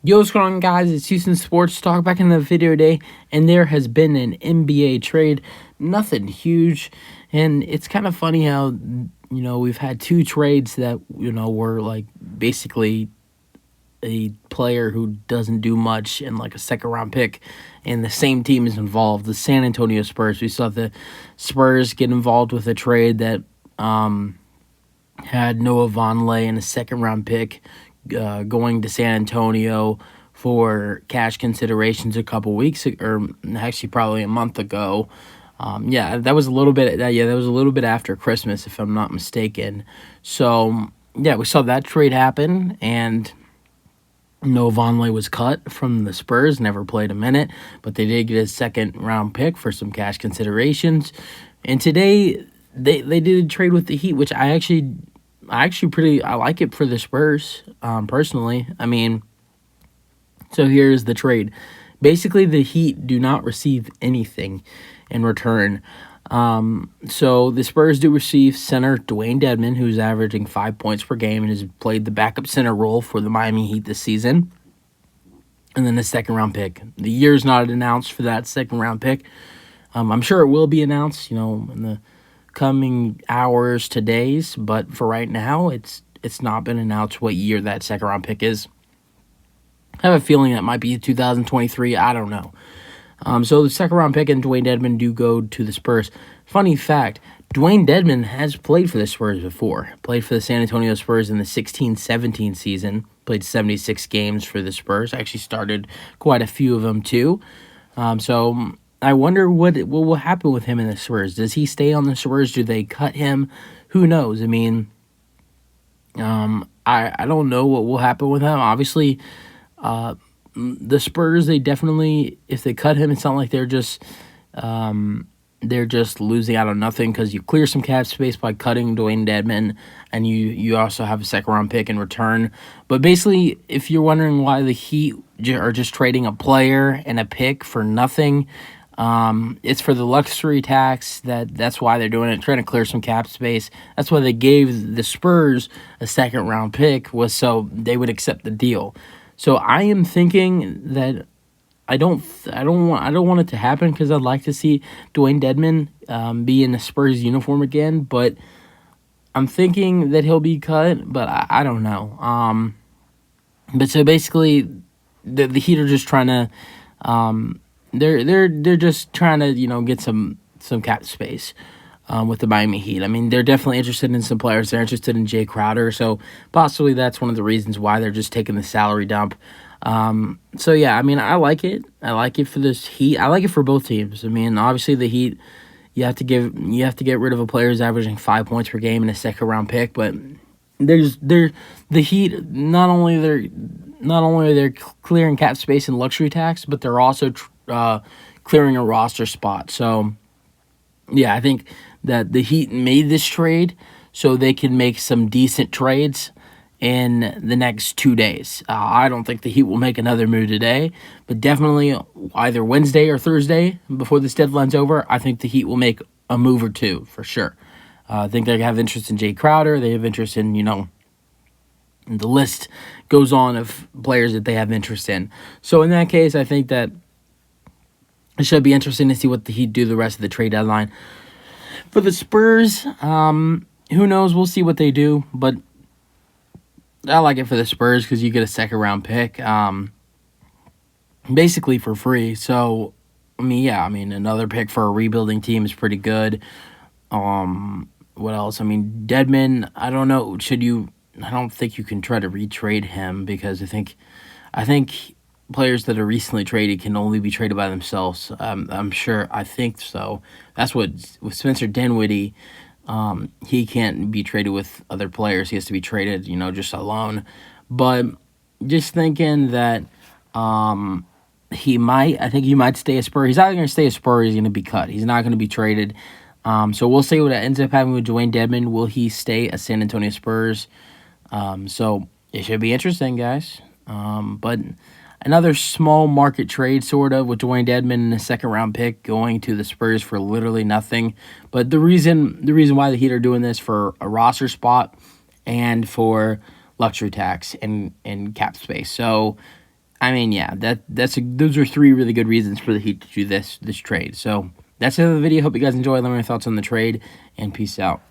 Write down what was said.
Yo, what's going on, guys? It's Houston Sports Talk back in the video today, and there has been an NBA trade. Nothing huge, and it's kind of funny how we've had two trades that were like basically a player who doesn't do much and like a second round pick, and the same team is involved. The San Antonio Spurs. We saw the Spurs get involved with a trade that had Noah Vonleh and a second round pick going to San Antonio for cash considerations a couple weeks or actually probably a month ago. That was a little bit. That was a little bit after Christmas, if I'm not mistaken. So yeah, we saw that trade happen, and Noah Vonleh was cut from the Spurs. Never played a minute, but they did get a second round pick for some cash considerations. And today they did a trade with the Heat, which I like it for the Spurs, personally. I mean, so here's the trade. Basically, the Heat do not receive anything in return. So the Spurs do receive center Dewayne Dedmon, who's averaging 5 points per game and has played the backup center role for the Miami Heat this season. And then the second round pick. The year's not announced for that second round pick. I'm sure it will be announced, in the coming hours to days, but for right now, it's not been announced what year that second round pick is. I have a feeling that might be 2023. I don't know. So the second round pick and Dewayne Dedmon do go to the Spurs. Funny fact, Dewayne Dedmon has played for the Spurs before. Played for the San Antonio Spurs in the 16-17 season. Played 76 games for the Spurs. Actually started quite a few of them too. So I wonder what will happen with him in the Spurs. Does he stay on the Spurs? Do they cut him? Who knows? I mean, I don't know what will happen with him. Obviously, the Spurs, they definitely, if they cut him, it's not like they're just losing out on nothing, because you clear some cap space by cutting Dewayne Dedmon, and you also have a second round pick in return. But basically, if you're wondering why the Heat are just trading a player and a pick for nothing, it's for the luxury tax. That's why they're doing it, trying to clear some cap space. That's why they gave the Spurs a second round pick, was so they would accept the deal. So I am thinking that I don't want it to happen, because I'd like to see Dewayne Dedmon be in the Spurs uniform again. But I'm thinking that he'll be cut, but I don't know. But so basically, the Heat are just trying to they're just trying to get some cap space with the Miami Heat. I mean, they're definitely interested in some players. They're interested in Jay Crowder, so possibly that's one of the reasons why they're just taking the salary dump. So yeah, I mean, I like it. I like it for this Heat. I like it for both teams. I mean, obviously the Heat, you have to get rid of a player who's averaging 5 points per game and a second round pick, but the Heat, not only are they clearing cap space and luxury tax, but they're also clearing a roster spot. So yeah, I think that the Heat made this trade so they can make some decent trades in the next 2 days. I don't think the Heat will make another move today, but definitely either Wednesday or Thursday before this deadline's over, I think the Heat will make a move or two for sure. I think they have interest in Jay Crowder. They have interest in, the list goes on of players that they have interest in. So in that case, I think that it should be interesting to see what the Heat do the rest of the trade deadline. For the Spurs, who knows? We'll see what they do, but I like it for the Spurs because you get a second round pick, basically for free. So, another pick for a rebuilding team is pretty good. What else? I mean, Dedmon, I don't know. I don't think you can try to retrade him, because I think players that are recently traded can only be traded by themselves. I think so. That's what, with Spencer Dinwiddie, he can't be traded with other players. He has to be traded, just alone. But just thinking that I think he might stay a Spur. He's either going to stay a Spur or he's going to be cut. He's not going to be traded. So we'll see what ends up happening with Dewayne Dedmon. Will he stay a San Antonio Spurs? So it should be interesting, guys. But another small market trade, sort of, with Dewayne Dedmon and a second round pick going to the Spurs for literally nothing. But the reason why the Heat are doing this, for a roster spot and for luxury tax and cap space. So I mean, yeah, those are three really good reasons for the Heat to do this trade. So that's it for the video. Hope you guys enjoy. Let me know your thoughts on the trade, and peace out.